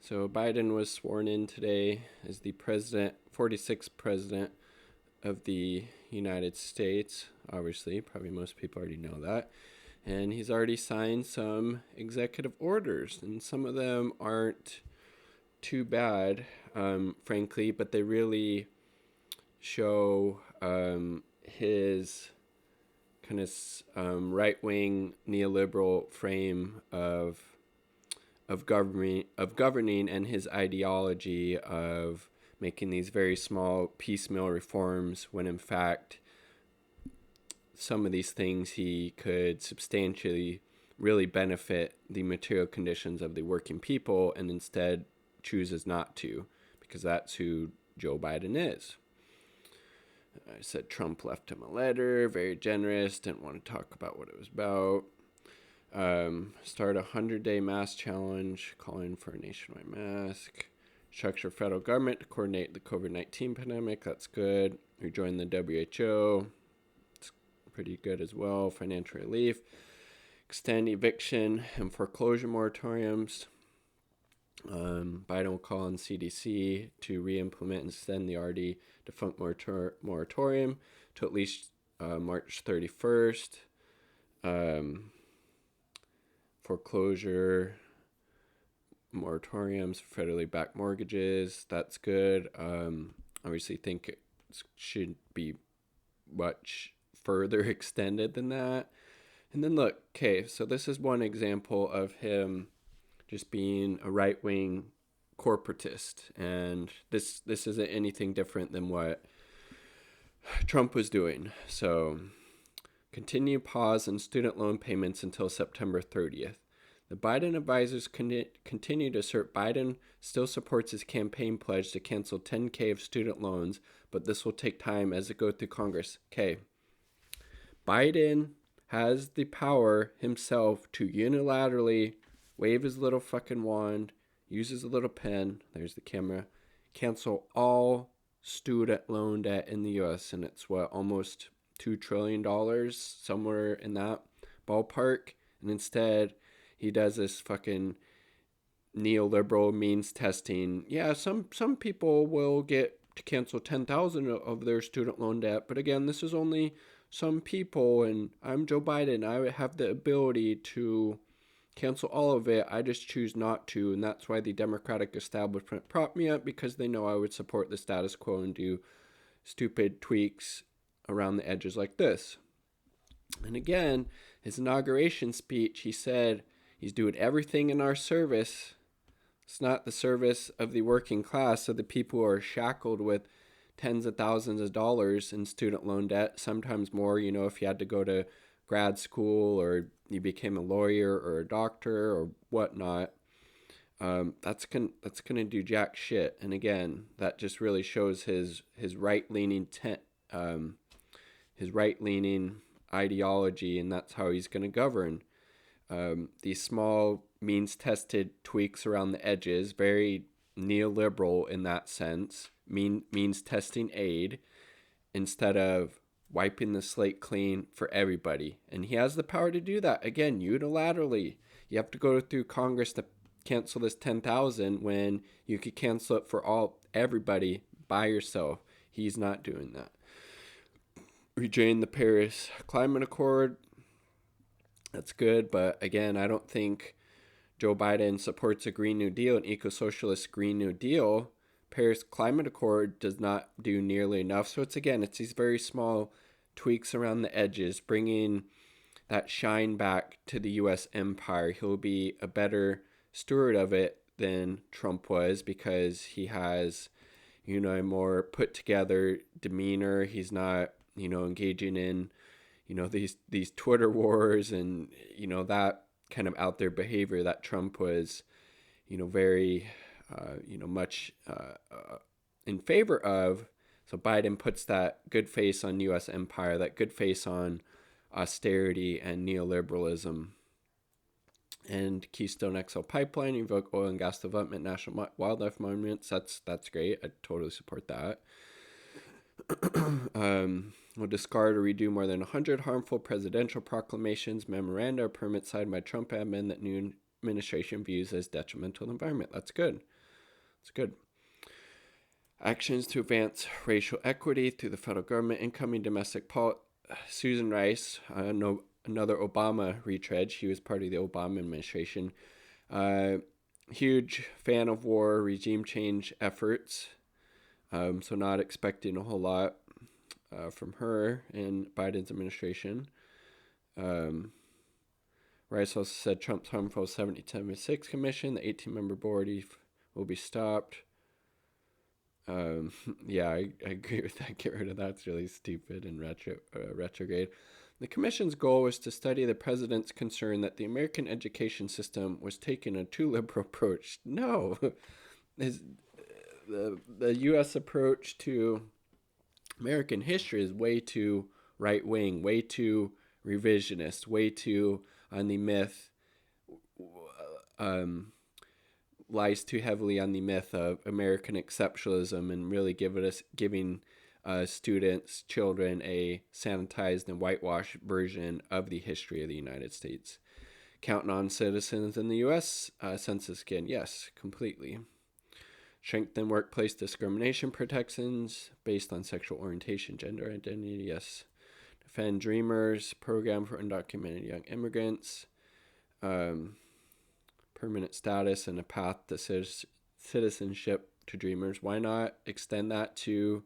So Biden was sworn in today as the 46th president of the United States. Obviously, probably most people already know that. And he's already signed some executive orders, and some of them aren't too bad, frankly, but they really show his kind of right-wing neoliberal frame of governing and his ideology of making these very small piecemeal reforms when in fact some of these things he could substantially really benefit the material conditions of the working people, and instead chooses not to, because that's who Joe Biden is. I said Trump left him a letter, very generous, didn't want to talk about what it was about. Start a 100-day mask challenge, calling for a nationwide mask. Structure federal government to coordinate the COVID-19 pandemic, that's good. Rejoin the WHO, it's pretty good as well. Financial relief. Extend eviction and foreclosure moratoriums. Biden will call on CDC to re-implement and extend the already defunct moratorium to at least March 31st. Foreclosure moratoriums for federally backed mortgages, that's good. Obviously think it should be much further extended than that. And then look, okay, so this is one example of him just being a right-wing corporatist, and this isn't anything different than what Trump was doing. So continue pause on student loan payments until September 30th. The Biden advisors continue to assert Biden still supports his campaign pledge to cancel 10K of student loans, but this will take time as it goes through Congress. Okay, Biden has the power himself to unilaterally wave his little fucking wand, use his little pen, there's the camera, cancel all student loan debt in the U.S., and it's what, almost $2 trillion, somewhere in that ballpark. And instead, he does this fucking neoliberal means testing. Yeah, some people will get to cancel 10,000 of their student loan debt, but again, this is only some people, and I'm Joe Biden. I have the ability to cancel all of it. I just choose not to, and that's why the Democratic establishment propped me up, because they know I would support the status quo and do stupid tweaks around the edges like this. And again, his inauguration speech, he said he's doing everything in our service. It's not the service of the working class, of the people who are shackled with tens of thousands of dollars in student loan debt, sometimes more, if you had to go to grad school or you became a lawyer or a doctor or whatnot. That's gonna do jack shit. And again, that just really shows his right-leaning his right-leaning ideology, and that's how he's gonna govern. These small means-tested tweaks around the edges, very neoliberal in that sense, means testing aid, instead of wiping the slate clean for everybody. And he has the power to do that, again, unilaterally. You have to go through Congress to cancel this 10,000 when you could cancel it for everybody by yourself. He's not doing that. Rejoin the Paris Climate Accord, that's good, but again, I don't think Joe Biden supports a Green New Deal, an eco-socialist Green New Deal. Paris Climate Accord does not do nearly enough. So it's these very small tweaks around the edges, bringing that shine back to the U.S. empire. He'll be a better steward of it than Trump was, because he has, a more put together demeanor. He's not, engaging in, these Twitter wars and, that kind of out there behavior that Trump was, very, much in favor of. So Biden puts that good face on U.S. empire, that good face on austerity and neoliberalism. And Keystone XL pipeline, invoke oil and gas development, national wildlife monuments. That's great. I totally support that. Will discard or redo more than 100 harmful presidential proclamations, memoranda, or permits signed by Trump admin that administration views as detrimental to the environment. That's good. It's good. Actions to advance racial equity through the federal government. Incoming domestic policy. Susan Rice, another Obama retread. She was part of the Obama administration. Huge fan of war, regime change efforts. So not expecting a whole lot from her and Biden's administration. Rice also said Trump's harmful 1776 commission, the 18-member board, will be stopped. Yeah, I agree with that. Get rid of that. It's really stupid and retrograde. The commission's goal was to study the president's concern that the American education system was taking a too liberal approach. No, the U.S. approach to American history is way too right-wing, way too revisionist, way too on the myth, lies too heavily on the myth of American exceptionalism and really giving students, children, a sanitized and whitewashed version of the history of the United States. Counting on citizens in the U.S. Census again, yes, completely. Strengthen workplace discrimination protections based on sexual orientation, gender identity, yes. Defend Dreamers program for undocumented young immigrants. Permanent status and a path to citizenship to Dreamers. Why not extend that to,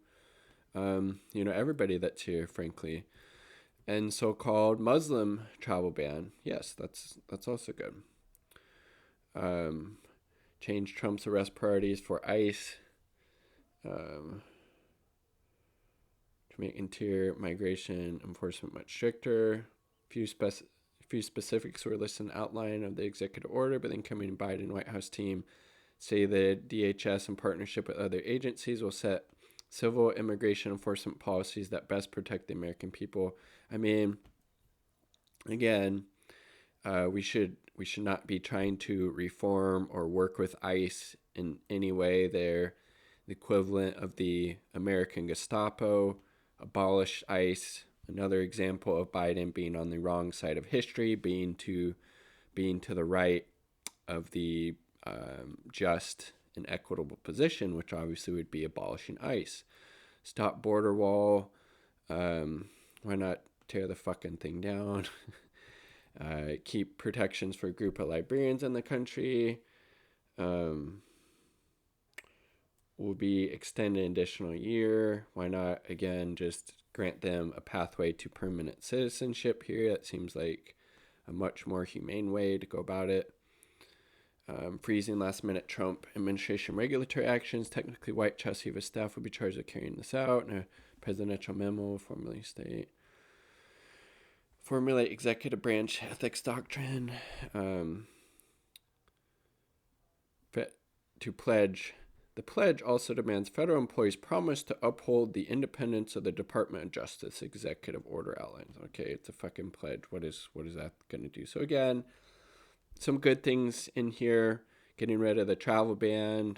everybody that's here, frankly. And so-called Muslim travel ban. Yes, that's also good. Change Trump's arrest priorities for ICE. To make interior migration enforcement much stricter. Few specifics were listed in the outline of the executive order, but the incoming Biden White House team say the DHS, in partnership with other agencies, will set civil immigration enforcement policies that best protect the American people. I mean, again, we should not be trying to reform or work with ICE in any way. They're the equivalent of the American Gestapo. Abolish ICE. Another example of Biden being on the wrong side of history, being to the right of the just and equitable position, which obviously would be abolishing ICE. Stop border wall. Why not tear the fucking thing down? Keep protections for a group of Liberians in the country. Will be extended an additional year. Why not, again, just grant them a pathway to permanent citizenship here? That seems like a much more humane way to go about it. Freezing last-minute Trump administration regulatory actions. Technically, White House Chief of Staff will be charged with carrying this out. And a presidential memo formulate executive branch ethics doctrine. To pledge. The pledge also demands federal employees promise to uphold the independence of the Department of Justice, executive order outlines. Okay, it's a fucking pledge. What is that going to do? So again, some good things in here. Getting rid of the travel ban,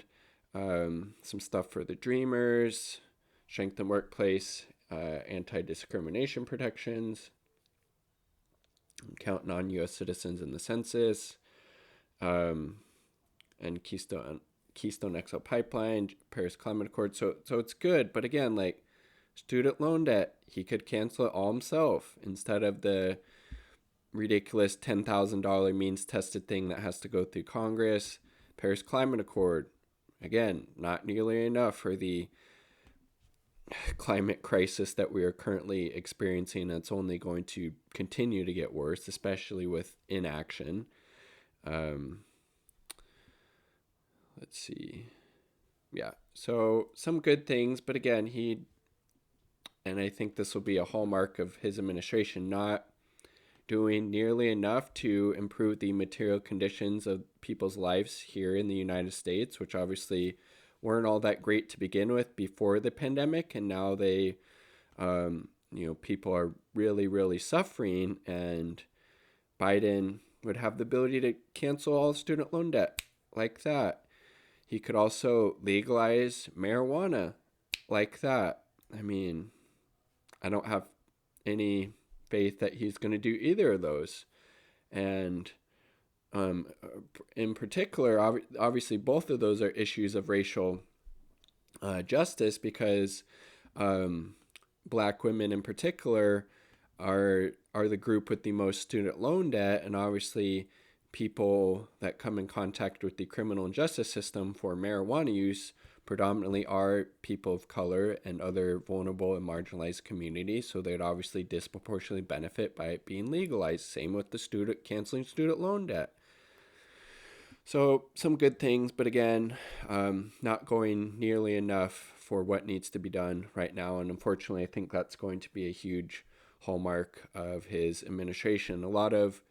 some stuff for the Dreamers, strengthen workplace, anti-discrimination protections, count non-U.S. citizens in the census, and Keystone XL Pipeline, Paris Climate Accord. So it's good. But again, like student loan debt, he could cancel it all himself instead of the ridiculous $10,000 means tested thing that has to go through Congress. Paris Climate Accord, again, not nearly enough for the climate crisis that we are currently experiencing. It's only going to continue to get worse, especially with inaction. Let's see. Yeah, so some good things, but again, and I think this will be a hallmark of his administration, not doing nearly enough to improve the material conditions of people's lives here in the United States, which obviously weren't all that great to begin with before the pandemic, and now they, people are really, really suffering, and Biden would have the ability to cancel all student loan debt like that. He could also legalize marijuana like that. I mean, I don't have any faith that he's going to do either of those. And in particular, obviously, both of those are issues of racial justice because um, black women in particular are the group with the most student loan debt, and obviously people that come in contact with the criminal justice system for marijuana use predominantly are people of color and other vulnerable and marginalized communities, so they'd obviously disproportionately benefit by it being legalized. Same with the student canceling student loan debt. So some good things, but again, not going nearly enough for what needs to be done right now. And unfortunately, I think that's going to be a huge hallmark of his administration. A lot of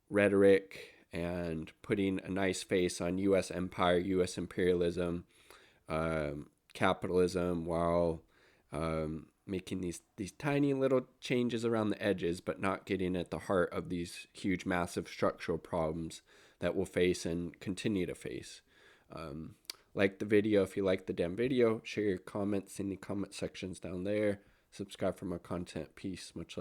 rhetoric and putting a nice face on U.S. empire, U.S. imperialism, capitalism, while making these tiny little changes around the edges, but not getting at the heart of these huge, massive structural problems that we'll face and continue to face. Like the video if you like the damn video. Share your comments in the comment sections down there. Subscribe for more content. Peace. Much love.